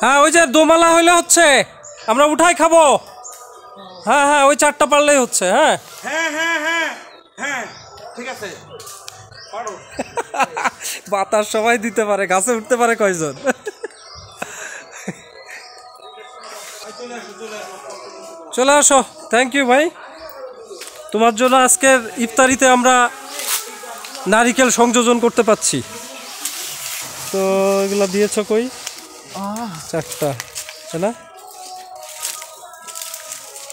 হ্যাঁ ওই যে দোমালা হইলে হচ্ছে, আমরা উঠাই খাবো। হ্যাঁ হ্যাঁ ওই 4টা পারলেই হচ্ছে। হ্যাঁ হ্যাঁ হ্যাঁ হ্যাঁ হ্যাঁ ঠিক আছে। বাতাস সবাই দিতে পারে, গাছে উঠতে পারে কয়জন? চলে আসো। থ্যাংক ইউ ভাই, তোমার জন্য আজকের ইফতারিতে আমরা নারিকেল সংযোজন করতে পারছি। তো এগুলো দিয়েছ কই? 4টা আছে না?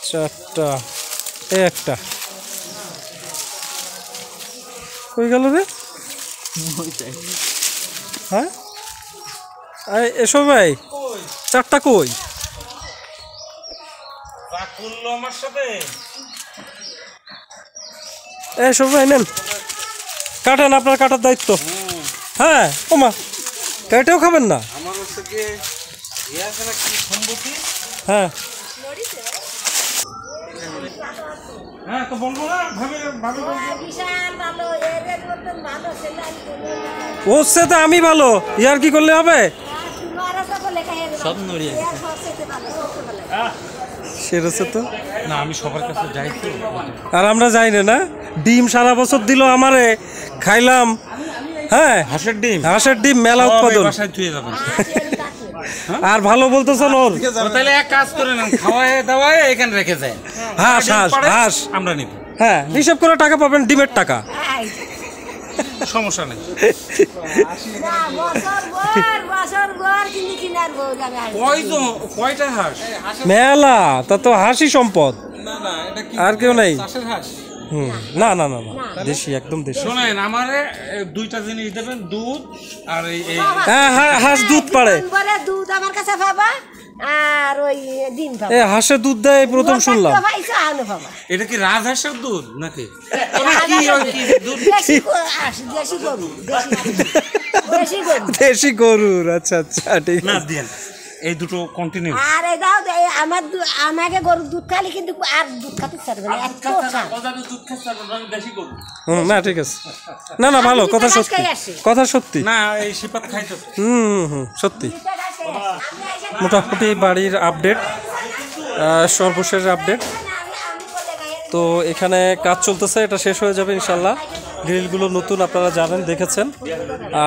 4টা, এই একটা কই গেল রে? হ্যাঁ এসো ভাই, 4টা কই? আমার সাথে এসো ভাই, নেন কাটেন, আপনার কাটার দায়িত্ব। হ্যাঁ ওমা, কেটেও খাবেন না? আমার হচ্ছে কি সম্মতি। হ্যাঁ হ্যাঁ তো বলবো না, ভাবে ভাবে ওর সাথে আমি ভালো, ইয়ার কি করলে হবে? সেরছে তো না, আমি সবার কাছে যাই তো। আর আমরা যাই না। ডিম সারা বছর দিল আমারে, খাইলাম। হ্যাঁ হাঁসের ডিম, হাঁসের ডিম মেলা উৎপাদন। বাসায় ধুয়ে যাবেন। আর ভালো বলতেছেন ওর। তাহলে এক কাজ করে নেন, খাওয়ায় দাওয়ায় এখানে রেখে যায়। হাঁস হাঁস হাঁস আমরা নিব। হ্যাঁ হিসাব করে টাকা পাবেন, ডিমের টাকা, সমস্যা নেই। কয়টা হাঁস? মেলা, তা তো হাঁসই সম্পদ, আর কেউ নাই। না না না না, দেশি, একদম দেশি। শোনেন, আমারে 2টা জিনিস দেবেন, দুধ আর এই। হ্যাঁ হ্যাঁ হাঁস দুধ পারে, দুধ আমার কাছে পাবা, আর ওই ডিম পাবা। হাঁসের দুধ দেয় প্রথম শুনলাম। এটা কি রাজহাঁসের দুধ নাকি? দেশি গরুর, আচ্ছা আচ্ছা ঠিক না আছে। দেন, এই দুটো কন্টিনিউ। আর এই দাও, আমার আমাকে গরুর দুধ খালি, কিন্তু আর দুধ খাতে পারবে না, এত না ঠিক আছে, না না ভালো কথা, সত্যি কথা সত্যি। না এই শিপাত খাইতো। সত্যি। মোটামুটি বাড়ির আপডেট, সর্বশেষ আপডেট। তো এখানে কাজ চলতেছে, এটা শেষ হয়ে যাবে ইনশাল্লাহ। গ্রিলগুলো নতুন, আপনারা জানেন, দেখেছেন।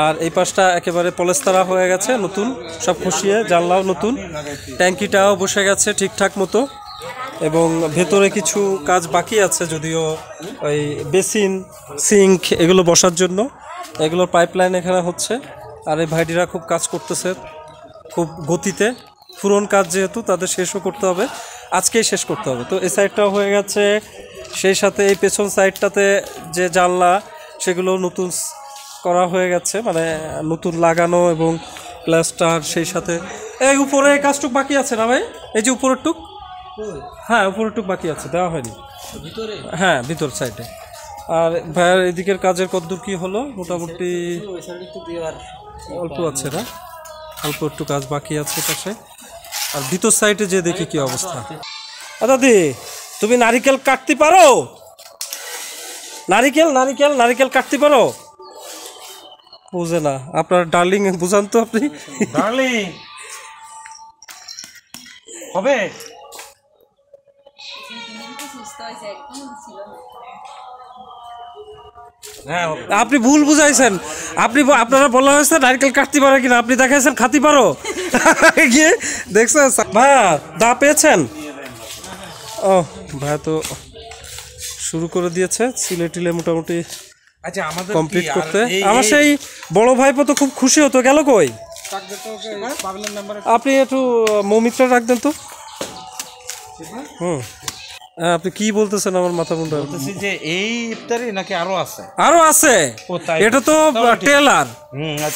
আর এই পাশটা একেবারে পলেস্তারা হয়ে গেছে, নতুন সব খুশিয়ে, জানলাও নতুন, ট্যাঙ্কিটাও বসে গেছে ঠিকঠাক মতো। এবং ভেতরে কিছু কাজ বাকি আছে, যদিও ওই বেসিন, সিঙ্ক এগুলো বসার জন্য, এগুলোর পাইপলাইন এখানে হচ্ছে। আর এই ভাইটিরা খুব কাজ করতেছে খুব গতিতে, পুরন কাজ যেহেতু তাদের শেষও করতে হবে, আজকেই শেষ করতে হবে। তো এই সাইডটাও হয়ে গেছে, সেই সাথে এই পেছন সাইডটাতে যে জানলা সেগুলো নতুন করা হয়ে গেছে, মানে নতুন লাগানো এবং প্লাস্টার। সেই সাথে এই উপরে কাজটুক বাকি আছে না ভাই? এই যে উপরের টুক, হ্যাঁ উপরের টুক বাকি আছে, দেওয়া হয়নি ভিতরে। হ্যাঁ ভিতর সাইডে। আর ভাইয়ের এদিকের কাজের কতদূর কি হলো? মোটামুটি অল্প আছে না, অল্প একটু কাজ বাকি আছে পাশে। আর ভিতর সাইডে যে দেখি কি অবস্থা। দাদি তুমি নারিকেল কাটতে পারো? নারিকেল নারিকেল নারিকেল কাটতে পারো? বুঝে না, আপনার ডার্লিং বুঝান তো আপনি। ডার্লিং হবে। হ্যাঁ আপনি ভুল বুঝাইছেন, আপনারা বলা হয়েছে নারকেল কাটতে পারো কিনা, আপনি দেখাইছেন খাতি পারো। গিয়ে দেখছেন ভাইয়া দা পেয়েছেন? ও ভাইয়া তো শুরু করে দিয়েছে সিলে টিলে মোটামুটি কমপ্লিট করতে। আমার সেই বড় ভাইপো তো খুব খুশি হতো, গেল কই? আপনি একটু মৌমিত্রা রাখবেন তো। আপনি কি বলতেছেন? আমার মাথা মুন্ডা বলতেছি যে এই ইফতারি নাকি আরো আছে? আরো আছে, এটা তো টেলার।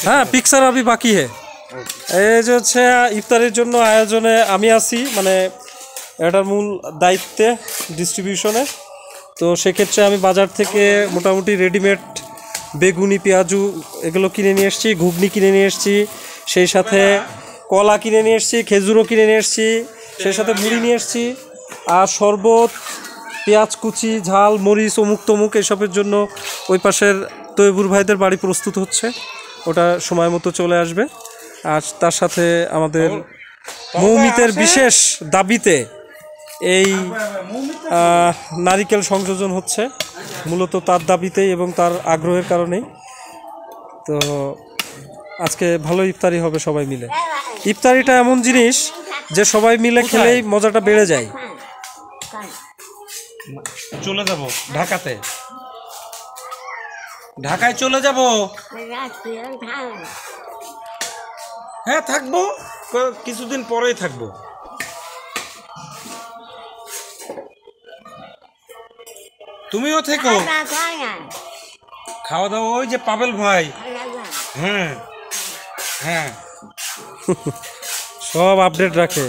হ্যাঁ পিকচার আবি বাকি হে। এই যে হচ্ছে ইফতারির জন্য আয়োজনে আমি আছি, মানে এটার মূল দায়িত্বে, ডিস্ট্রিবিউশনে। তো সেক্ষেত্রে আমি বাজার থেকে মোটামুটি রেডিমেড বেগুনি, পেঁয়াজু এগুলো কিনে নিয়ে এসেছি, ঘুগনি কিনে নিয়ে এসেছি, সেই সাথে কলা কিনে নিয়ে এসেছি, খেজুরও কিনে নিয়ে এসেছি, সেই সাথে মুড়ি নিয়ে এসেছি, আর শরবত, পেঁয়াজ কুচি, ঝাল, মরিচ, অমুক তমুক এসবের জন্য ওই পাশের তৈবুর ভাইদের বাড়ি প্রস্তুত হচ্ছে। ওটা সময় মতো চলে আসবে। আর তার সাথে আমাদের মৌমিতের বিশেষ দাবিতে এই নারিকেল সংযোজন হচ্ছে, মূলত তার দাবিতেই এবং তার আগ্রহের কারণেই। তো আজকে ভালো ইফতারি হবে সবাই মিলে। ইফতারিটা এমন জিনিস যে সবাই মিলে খেলেই মজাটা বেড়ে যায়। চলে যাব ঢাকাতে, ঢাকায় চলে যাব। হ্যাঁ থাকবো, কিছুদিন পরেই থাকবো। তুমিও থেকো, খাওয়া দাওয়া ওই যে পাবেল ভাই। হ্যাঁ হ্যাঁ সব আপডেট রাখে।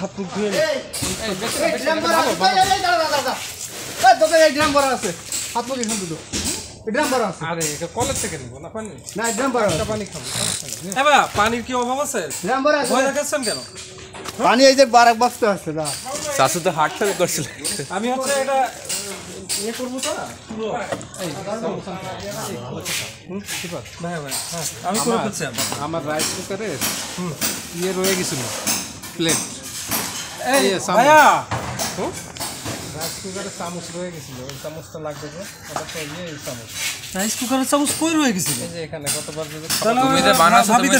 হাত মুখ ধুয়ে আরে কলেজ থেকে নিবো না পানি, পানি খাবো। পানির কি অভাব আছে? ভয় দেখাচ্ছেন কেন? পানি এই যে বারাক বস্তা আছে না, চাচু তো হাট থেকে করছিল। আমি হচ্ছে এটা ইয়ে করবো তো না পুরো আমি করে ফেলছি। আমার রাইস কুকারে ইয়ে রয়ে গেছিল প্লেট, ভাইয়া রাইস কুকারে চামচ রয়ে গেছিল, ওই চামচটা লাগবে যে ওটা তো ইয়ে চামচ, রাইস কুকারের চামচ কই রয়ে গেছিল? এই যে এখানে গতবার যে তুমি যে বানাচ্ছো তুমি তো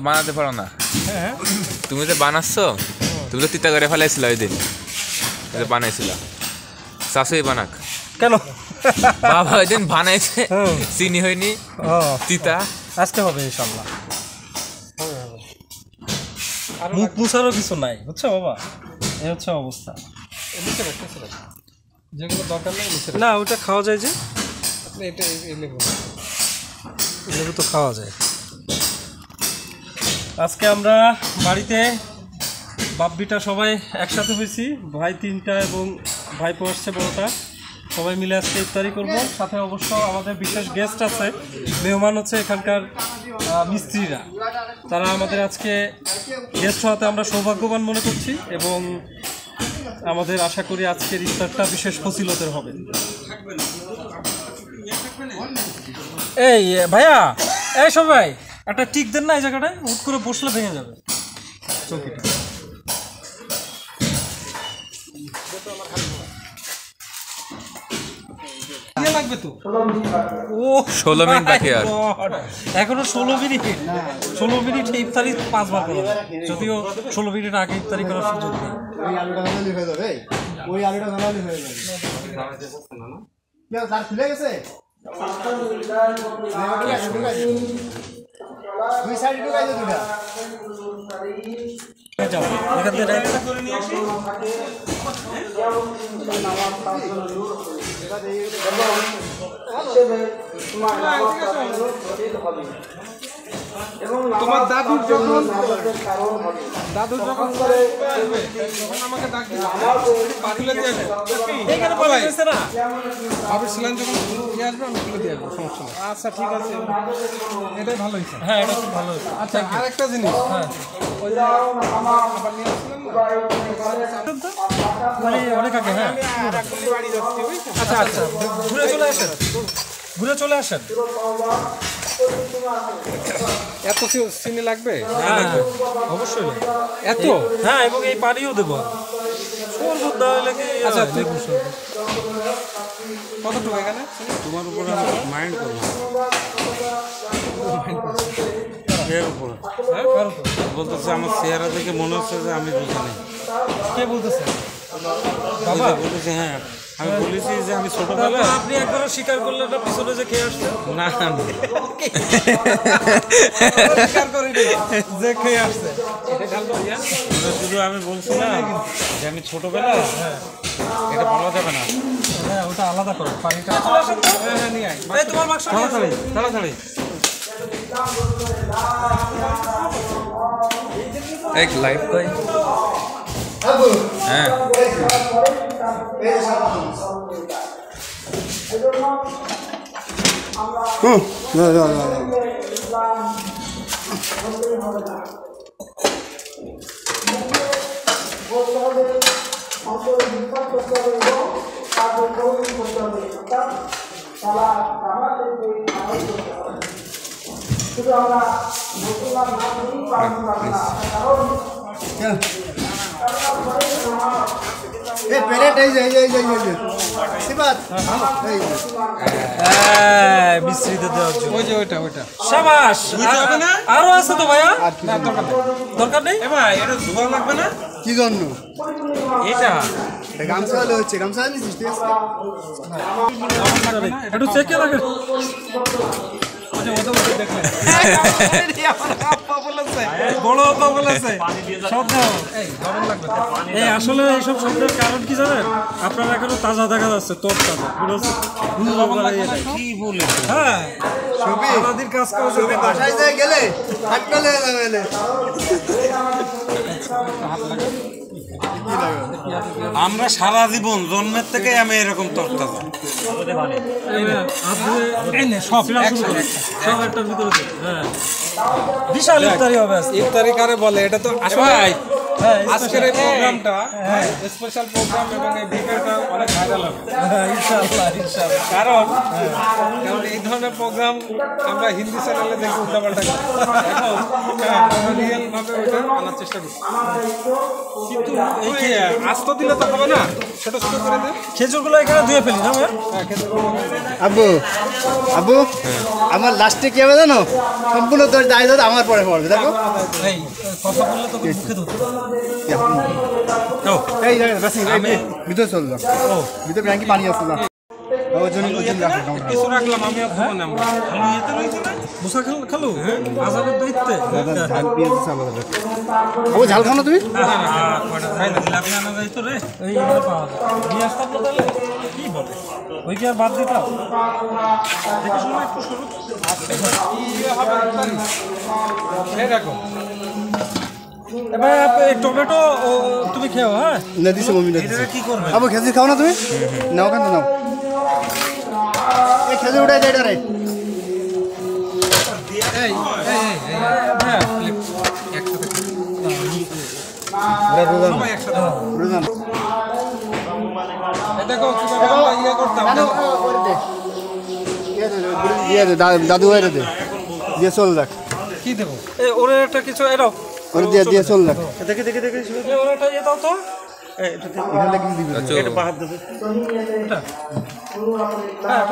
বানাতে পারো না। তুমি যে বানাচ্ছো তুমি তো তিতা করে ফেলাইছিল ওই দিন বানাইছিল। চাচুই বানাক কেন? বাবা ওই দিন বানাইছে, চিনি হয়নি, তিতা। আসতে হবে ইনশাল্লাহ। মুখ মুছারও কিছু নাই, বুঝছো বাবা, এই হচ্ছে অবস্থা। যেগুলো দরকার নেই নিচে না ওটা খাওয়া যায় যে, এটা লেবু লেবু তো খাওয়া যায়। আজকে আমরা বাড়িতে বাপ্পিটা সবাই একসাথে হয়েছি, ভাই 3টা এবং ভাইপো আসছে বড়টা, সবাই মিলে আজকে ইফতারি করব। সাথে অবশ্য আমাদের বিশেষ গেস্ট আছে, মেহমান হচ্ছে এখানকার মিস্ত্রিরা, তারা আমাদের আজকে গেস্ট হওয়াতে আমরা সৌভাগ্যবান মনে করছি এবং আমাদের আশা করি আজকের ইফতারটা বিশেষ ফজিলতের হবে। এই ভাইয়া, এই সবাই একটা টিক দেন না এই জায়গাটায়, হুট করে বসলে ভেঙে যাবে চৌকিটা। লাগবে তো। ও 16 মিনিট বাকি আর। এখনো 16 মিনিট, 16 মিনিট ইফতারি 5 বার করা, যদিও 16 মিনিট আগে ইফতারি করার সুযোগ নেই। ওই আলুটা ভালো হয়ে যাবে, ওই আলুটা ভালো হয়ে যাবে। তার খুলে গেছে দুই সাইড ঢুকাইছে দুটা। যাও এখান থেকে রাইট করে নিয়ে আসি। তোমার দাদুর যখন আমাকে ডাক দিল খুলে দিয়ে আসবো, এখানে বলা হয়েছে না? ভাবছিলাম যখন নিয়ে আসবে আমি খুলে দিয়ে আসবো, সমস্যা নেই। আচ্ছা ঠিক আছে, এটাই ভালো হয়েছে। হ্যাঁ এটা খুব ভালো হয়েছে। আচ্ছা আরেকটা জিনিস, হ্যাঁ ওই যে আবার নিয়ে আসছিলাম না, মানে অনেক আগে। হ্যাঁ বাড়ি যাচ্ছি বুঝছেন। আচ্ছা আচ্ছা, ঘুরে চলে আসেন, ঘুরে চলে আসেন। এত চিনি লাগবে? হ্যাঁ অবশ্যই এত? হ্যাঁ, এবং এই পানিও দেবো শরবত দেওয়া হলে কি। আচ্ছা লেবু শরবত কতটুকু এখানে? তোমার উপরে মাইন্ড করবো, এর উপরে বলতেছে আমার চেহারা থেকে মনে হচ্ছে যে আমি রোজা নেই। কে বলতেছে? বাবা বলেছে হ্যাঁ, আমি বলেছি যে আমি ছোটবেলা। তারপর আপনি একবারও স্বীকার করলেন না পিছনে যে খেয়ে আসছেন? না স্বীকার করিনি যে খেয়ে আসছে। শুধু আমি বলছিলাম যে আমি ছোটবেলা, এটা বলা যাবে না। হ্যাঁ ওটা আলাদা করো, পানিটা চলে আসেন তো। হ্যাঁ নিয়ে আয়, এই তোমার বাক্স নিয়ে আসো। তাড়াতাড়ি তাড়াতাড়ি এক লাইভ তো হ্যাঁ মিশ্রিত দেওয়ার জন্য ওই যে ওইটা শাবাশ আরো আছে তো ভাইয়া দরকার নেই ভাই এটা ধোয়া লাগবে না কি জন্য এটা গামছা হলে হচ্ছে গামছা নিছিস ঠিক আছে একটু চেক করে রাখেন বড় আপা বলেছে শব্দ এই আসলে এইসব শব্দের কারণ কি জানেন আপনারা এখনো তাজা দেখা যাচ্ছে তোর তাজা কি বলে হ্যাঁ সারাদিন কাজ করে বাসায় যায় গেলে হাতটা লেগে যাবে আমরা সারা জীবন জন্মের থেকে আমি এরকম তরতা সব সব একটার ভিতরে হ্যাঁ বিশাল ইফতারি হবে ইফতারি কারে বলে এটা তো আসলে হ্যাঁ আজকের এই প্রোগ্রামটা স্পেশাল প্রোগ্রাম এবং এই ভিডিওটা অনেক ভাইরাল হবে ইনশাআল্লাহ কারণ এই ধরনের প্রোগ্রাম আমরা হিন্দি চ্যানেলে দেখে উল্টাপাল্টা করি এখন আমরা রিয়েল ভাবে ওইটা আনার চেষ্টা করছি কিন্তু এই যে আস্ত দিলে তো হবে না ছোট ছোট করে দে খেজুরগুলো এখানে ধুয়ে ফেলি না ভাই আব্বু আব্বু আমার লাস্টে কি হবে জানো সম্পূর্ণ তোর দায় দাদা আমার পরে পড়বে দেখো এই কথা বললে তো মুখে ধরতে এই রাসি ভিতরে চল যাও ভিতরে ব্যাংকে পানি আছে না ওজন রাখো কিছু রাখলাম আমি খাবো না আমি এতে রয়েছে না মুসা খালু আজানের দায়িত্বে ঝাল পেঁয়াজ চাল ও ঝাল খাও না তুমি আপনি আনা যাই তো রে এই পাওয়া যায় নিয়ে আসতাম না তাহলে কি বলে ওই কি আর বাদ দিতাম দেখে শুনে একটু শুরু এরকম এবার টমেটো তুমি খেও হ্যাঁ না দিছে মমি না দিছে কি করবে আবু খেজুর খাও না তুমি নাও কেন নাও এই খেজুর উড়াই দেয় রে দেখো কিভাবে আমরা ইয়ে করতাম দাদু ভাই দে দিয়ে চল দেখ কি দেবো ওরে একটা কিছু এরাও ওরে দিয়ে দিয়ে চল দেখ দেখে ওরে একটা ইয়ে দাও তো এখানে কি দিবি এটা বাদ দেবে এটা হ্যাঁ